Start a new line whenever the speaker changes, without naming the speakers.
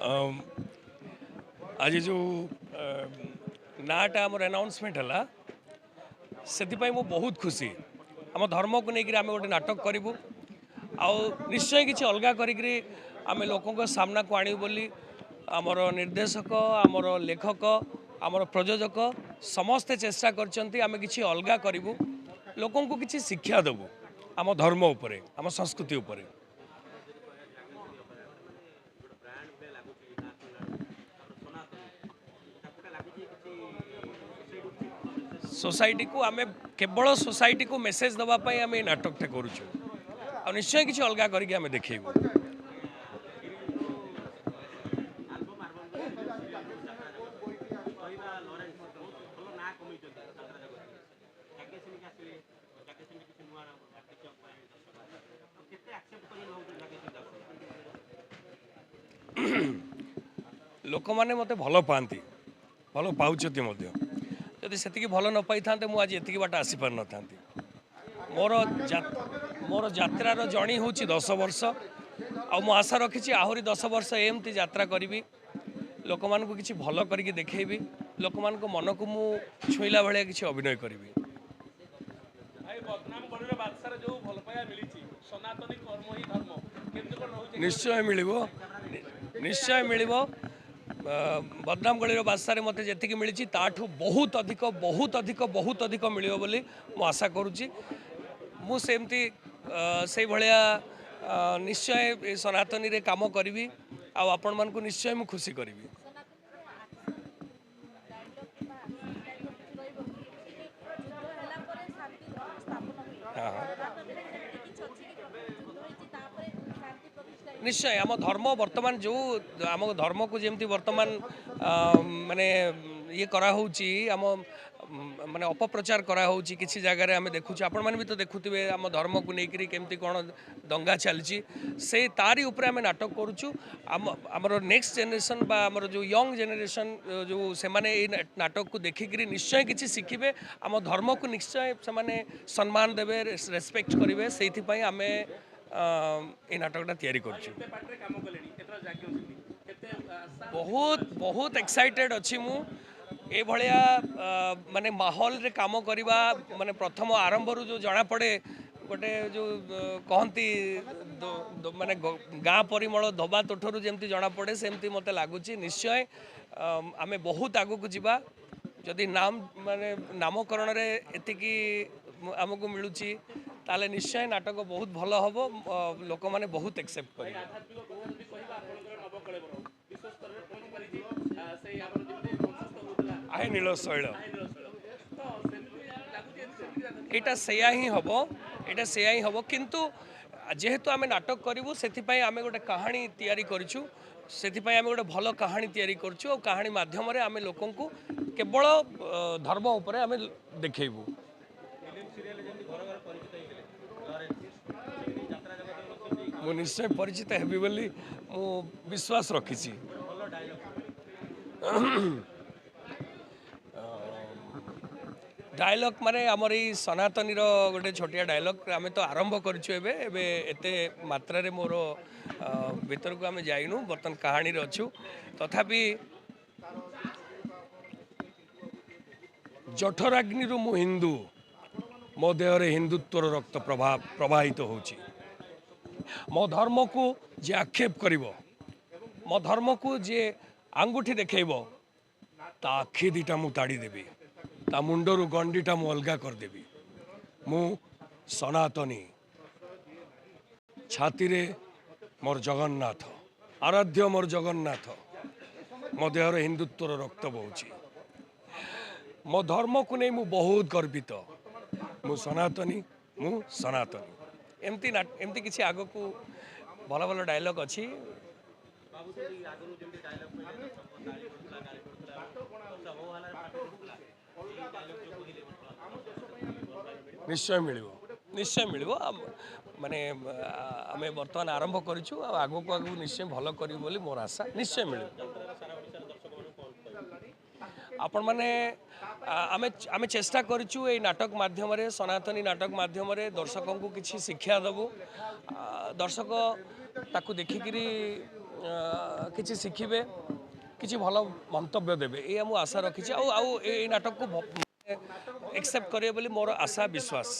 अम, आज जो नाटा आमर अनाउंसमेंट है से बहुत खुशी आम धर्म को लेकर आम गोटे नाटक करूँ निश्चय किसी अलग करें लोकों सामना को आणु बोली आमर निर्देशक आमर लेखक आमर प्रयोजक समस्ते चेष्टा कर किसी अलग करूँ लोकों को किसी शिक्षा देवु आम धर्म उपरे आम संस्कृति उपरे सोसाइटी को आम केवल सोसाइटी को मेसेज देवाई आम नाटकटे करुचु निश्चय किसी अलग करके देखू लोक मैंने मत भल पाती भल पाँच जदि से भल न पाई था मुझे ये बाट आसी पार न था मोर यात्रार जर्नी हूँ 10 वर्ष आशा रखी आहरी 10 वर्ष एमती यात्रा करी लोक मान किसी भल करके देखी लोक मान मन को मु छुईला भाया किसी अभिनय करी निश्चय मिल निश्चय मिल बदनाम गलीर बादशाह मत जी मिली ताठू बहुत अधिक बहुत अधिक बहुत अधिक मिल बोली मु आशा करुच्ची मुझे से भाया निश्चय सनातनी रे काम करी आपण मान को निश्चय मु खुशी करी निश्चय आम धर्म वर्तमान जो आम धर्म को जमी वर्तमान माने ये करा होची आम माने अपप्रचार करा होची किसी जगह आम देखु आपण मैंने भी तो देखुवे आम धर्म को लेकर केमती कौन दंगा चलती से तारी उपरे आम नाटक करुचु आमर नेक्स्ट जेनेरेशन बा आमर जो यंग जेनेरेशन जो से माने नाटक को देखिक निश्चय किसी शिखिबे आम धर्म को निश्चय से सम्मान देवे रेस्पेक्ट करेंगे से आम ये नाटकटा तैयारी करछु बहुत बहुत एक्साइटेड अच्छी मु ए भलिया माने माहौल रे काम करवा माने प्रथम आरंभ रु जो जना पड़े गोटे जो कहती माने गाँ परिमल धोबा तोठरू जमती जना पड़े सेमती मते लागुची निश्चय आमे बहुत आगु को जीवा जदि नाम माने नामकरण रे एतिकी आमको मिलूची ताले निश्चय नाटक बहुत भल हम लोक मैंने बहुत एक्सेप्ट कर आहे नील शैल यहाँ से ही हम किंतु जेहेतु आम नाटक करूँ से आम गोटे कहानी तैयारी करूँ से आम गोटे भल कहानी तैयारी करूँ कहानी माध्यम आम लोक केवल धर्म उपर आम देखू मु निश्चय परिचित हेबी बोली मु विश्वास रखी डायलॉग माने आमर ये सनातनी गोटे छोटिया डायलॉग आम तो आरंभ करूँ एते मात्रा रे मोर भीतर को आम जाइनु बर्तन कहानी अच्छु तथापि जठराग्नि मु हिंदू मो देहरे हिंदुत्वर रक्त प्रवाहित होची मो धर्म को जे आक्षेप करिवो मो धर्म को जे आंगुठी देखैब ता आखि दीटा मु ताड़ी देवी ता मुंडरू गंडीटा मु अलगा करदेवी मु सनातनी छाती रे मोर जगन्नाथ आराध्य मोर जगन्नाथ मो देहर हिंदुत्वर रक्त बहुची मो धर्म को नहीं मु बहुत गर्वित मु सनातनी एमती किसी आग को भल भल डायलॉग अच्छी निश्चय मिल माने आम बर्तमान आरंभ करूँ आग को आग निश्चय भल करी बोली मोर आशा निश्चय मिल आपण मैंने आम चेष्टा करूँ ये नाटक माध्यम सनातनी नाटक माध्यम दर्शकों को किसी शिक्षा देवु दर्शक ताकू देखिकी କିଛି ଶିଖିବେ କିଛି ଭଲ ମନ୍ତବ୍ୟ ଦେବେ ଏଇଆ ମୁଁ ଆଶା ରଖିଛି ଆଉ ଏଇ ନାଟକକୁ एक्सेप्ट करेंगे बोली मोर आशा विश्वास।